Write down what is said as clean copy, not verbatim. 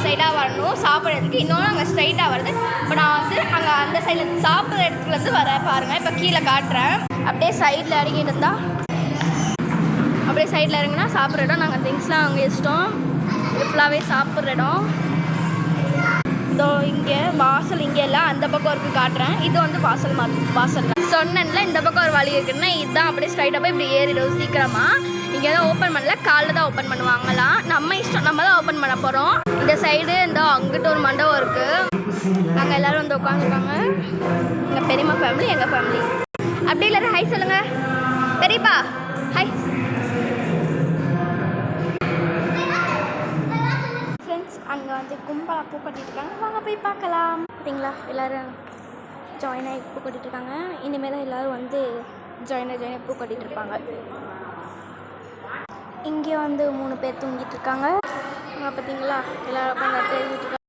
ஸ்ட்ரைட்டாக வரணும் சாப்பிட்றதுக்கு. இன்னொன்று அங்கே ஸ்ட்ரைட்டாக வருது. இப்போ நான் வந்து அங்கே அந்த சைடில் சாப்பிட்ற இடத்துலேருந்து வரேன் பாருங்கள். இப்போ கீழே காட்டுறேன். அப்படியே சைடில் இறங்கிட்டு இருந்தால் அப்படியே சைடில் இறங்கினா சாப்பிட்ற இடம். நாங்கள் திங்ஸ்லாம் அங்கே வச்சிட்டோம். ஃபுல்லாகவே சாப்பிட்ற இடம். இதோ இங்கே வாசல் இங்கே எல்லாம் அந்த பக்கம் இருக்குது காட்டுறேன். இது வந்து வாசல் சொன்னேன்ல இந்த பக்கம் ஒரு வழி இருக்குன்னா இதுதான். அப்படியே ஸ்ட்ரைட்டாக போய் இப்படி ஏறிடும் சீக்கிரமாக. இங்கே தான் ஓப்பன் பண்ணல, காலைல தான் ஓப்பன் பண்ணுவாங்களாம். நம்ம இஷ்டம், நம்ம தான் ஓப்பன் பண்ண போகிறோம். இந்த சைடு இந்த அங்கிட்ட ஒரு மண்டபம் இருக்குது. நாங்கள் எல்லோரும் வந்து உட்காந்துருக்காங்க. எங்கள் பெரியம்மா ஃபேமிலி, எங்கள் ஃபேமிலி. அப்படி இல்லை ஹை சொல்லுங்கள் பெரியப்பா. ஹை ஃப்ரெண்ட்ஸ், அங்கே வந்து கும்பலாக பூ கட்டிட்டு இருக்காங்க. வாங்க போய் பார்க்கலாம். பார்த்தீங்களா எல்லோரும் ஜாயின் ஆகி பூ கட்டிட்டு இருக்காங்க. இனிமேல் தான் எல்லோரும் வந்து ஜாயின் ஆகி பூ கட்டிகிட்டு இருப்பாங்க. இங்கே வந்து 3 பேர் தூங்கிட்டு இருக்காங்க. பார்த்தீங்களா எல்லோரும் உட்காந்து